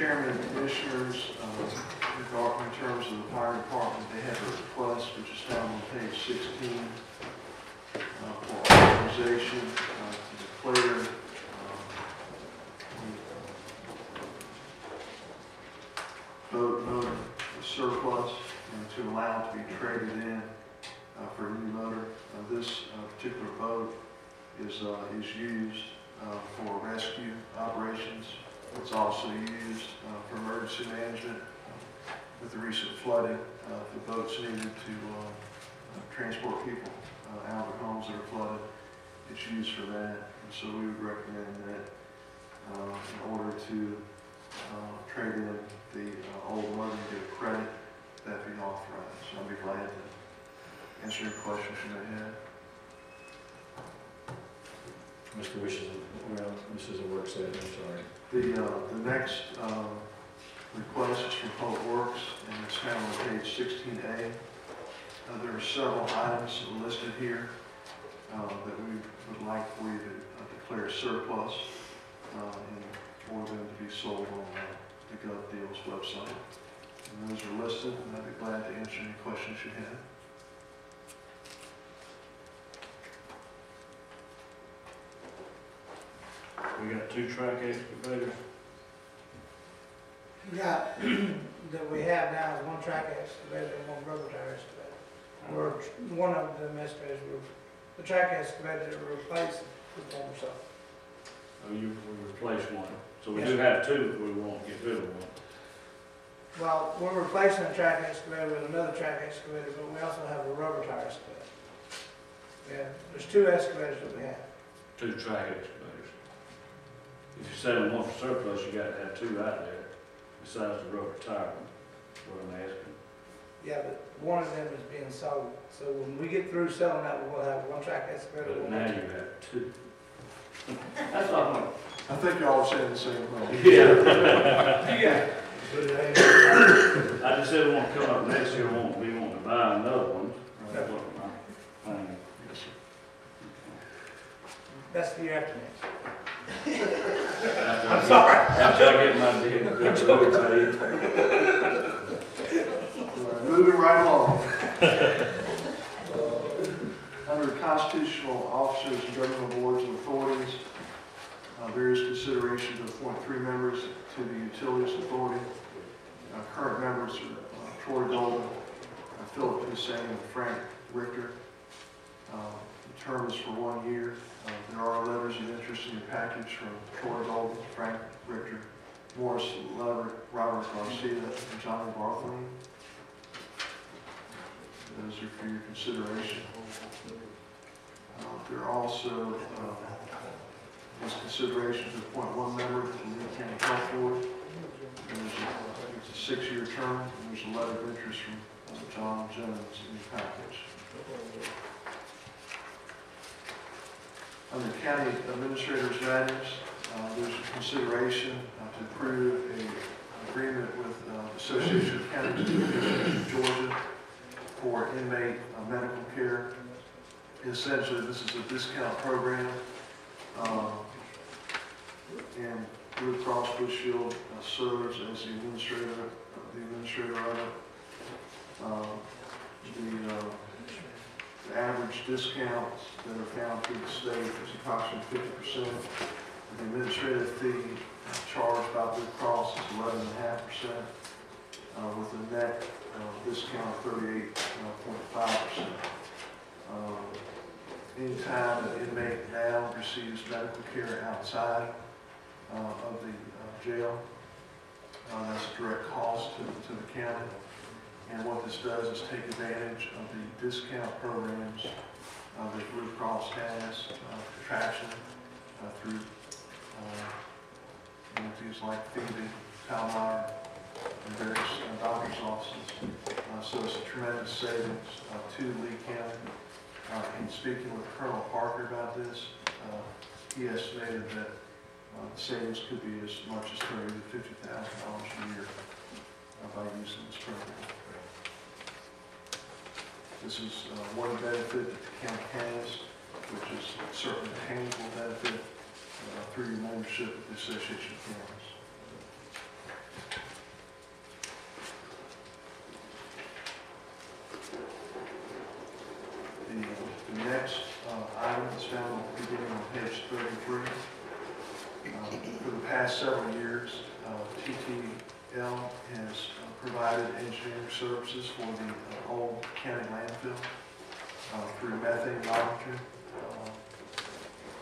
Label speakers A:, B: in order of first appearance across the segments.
A: Chairman and Commissioners, in terms of the fire department, they have a request which is found on page 16 for authorization to declare boat motor surplus and to allow it to be traded in for a new motor. This particular boat is used for rescue operations. It's also used for emergency management. With the recent flooding, the boats needed to transport people out of their homes that are flooded. It's used for that, and so we would recommend that in order to trade in the old motor and get a credit, that be authorized. So I'll be glad to answer any questions you may have.
B: Mr. Wishes, well, this is a work session, I'm sorry.
A: The next request is from Public Works, and it's found on page 16A. There are several items listed here that we would like for you to declare surplus and for them to be sold on the GovDeals website. And those are listed, and I'd be glad to answer any questions you have.
C: We got 2 track excavators.
D: Yeah, that we have now is 1 track excavator and 1 rubber tire excavator. One of them excavators, the track excavator that we're replacing with one or so.
C: Oh, we replaced 1. So we
D: Yes.
C: do have 2 if we want to get rid of 1.
D: Well, we're replacing a track excavator with another track excavator, but we also have a rubber tire excavator. Yeah, there's 2 excavators that we have.
C: 2 track excavators. If you're selling 1 for surplus, you got to have 2 out there besides the rubber tire one. That's what I'm asking.
D: Yeah, but one of them is being sold. So when we get through selling that, we'll have 1 track excavator.
C: But now you have 2. That's all.
A: I think y'all are saying the same thing.
C: Yeah.
D: Yeah.
C: I just said we want to come up next year, we want to buy another one. That's what my plan.
A: Yes, sir.
D: That's the year after next.
C: I'm sorry. After I get my deal.
A: Moving right along. Under constitutional officers and governmental boards and authorities, various considerations to appoint 3 members to the Utilities Authority. Current members are Troy Golden, Philip Hussein, and Frank Richter. The term is for 1 year. There are letters of interest in your package from Troy Golden, Frank Richter, Morris Leverett, Robert Garcia, and Johnny Bartholomew. Those are for your consideration. There are also is consideration to appoint 1 member to the Lee County Health Board. It's a 6-year term, and there's a letter of interest from John Jones in your package. Under County Administrator's Matters, there's a consideration to approve an agreement with the Association of County Commissioners of Georgia for inmate medical care. Essentially, this is a discount program, and Blue Cross Blue Shield serves as the administrator of it. The average discounts that are found through the state is approximately 50%. The administrative fee charged by Blue Cross is 11.5%, with a net discount of 38.5%. Anytime an inmate now receives medical care outside of the jail, that's a direct cost to the county. And what this does is take advantage of the discount programs that Blue Cross has, contraction through entities like Phoebe, Palmyra, and various doctor's offices. So it's a tremendous savings to Lee County. In speaking with Colonel Parker about this, he estimated that the savings could be as much as $30,000 to $50,000 a year by using this program. This is one benefit that the county has, which is certainly a tangible benefit through your membership with the Association of Counties. last several years, TTL has provided engineering services for the old county landfill through methane monitoring,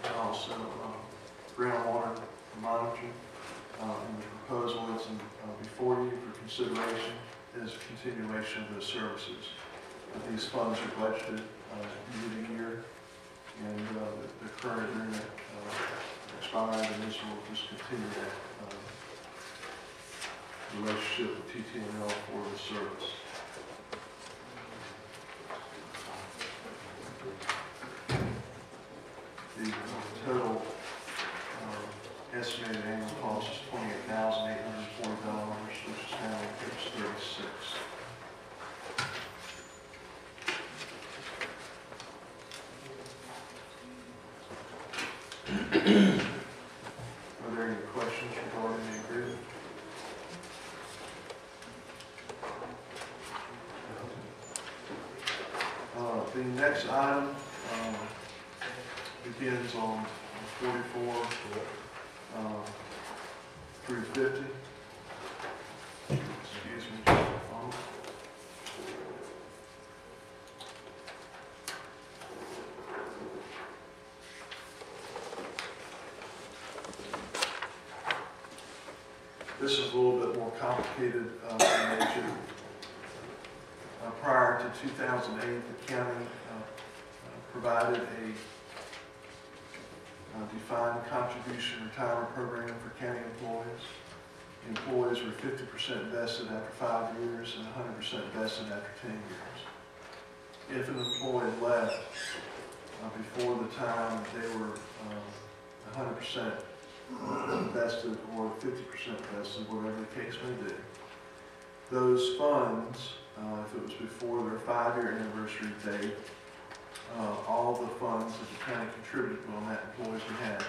A: and also groundwater monitoring. And the proposal that's before you for consideration is a continuation of those services. These funds are budgeted year to year, and the current agreement expired, and this will just continue that relationship with TTNL for the service. The total estimated annual cost is $28,840, which is now on page 36. Are there any questions regarding the agreement? The next item begins on 44 through 50. Excuse me, just a moment. This is a little bit more complicated in nature. Prior to 2008, the county provided a defined contribution retirement program for county employees. Employees were 50% vested after 5 years and 100% vested after 10 years. If an employee left before the time they were 100% vested or 50% vested, whatever the case may be, those funds, if it was before their 5-year anniversary date, all the funds that the county contributed on that employee's behalf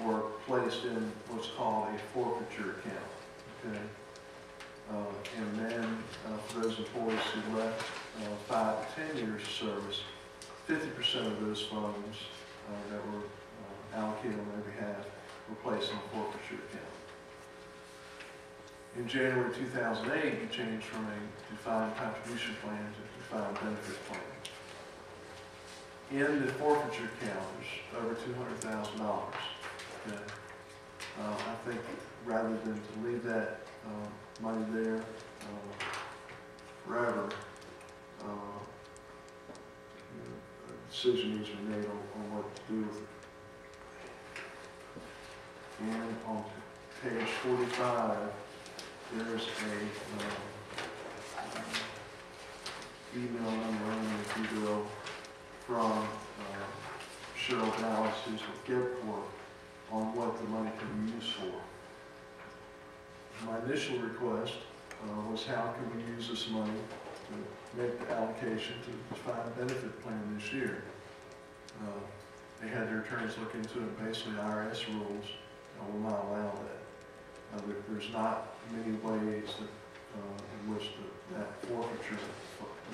A: were placed in what's called a forfeiture account. Okay, and then for those employees who left 5 to 10 years of service, 50% of those funds that were allocated on their behalf were placed in a forfeiture account. In January 2008, we changed from a defined contribution plan to a defined benefit plan. In the forfeiture account, there's over $200,000. Okay? I think rather than to leave that money there forever, a decision needs to be made on what to do with it. And on page 45, there's a email memorandum, if you will, from Cheryl Dallas, who's with GetCorp, on what the money can be used for. My initial request was how can we use this money to make the allocation to the defined benefit plan this year. They had their attorneys look into it. Basically, IRS rules will not allow that. There's not many ways that, in which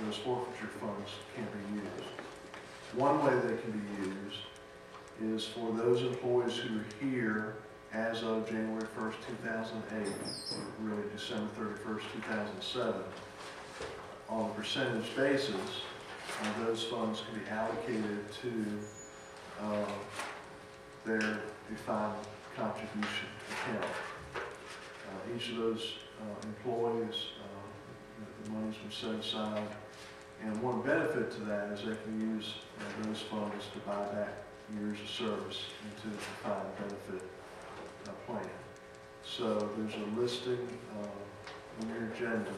A: those forfeiture funds can be used. One way they can be used is for those employees who are here as of January 1st, 2008, really December 31st, 2007, on a percentage basis, those funds can be allocated to their defined contribution account. Each of those employees, the money's been set aside, and one benefit to that is they can use those funds to buy back years of service into the defined benefit plan. So there's a listing in your agenda,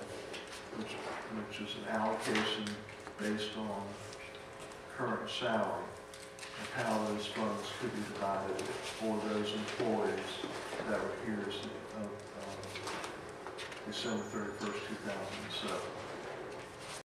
A: which is an allocation based on current salary of how those funds could be divided for those employees that were here as of December 31st, 2007.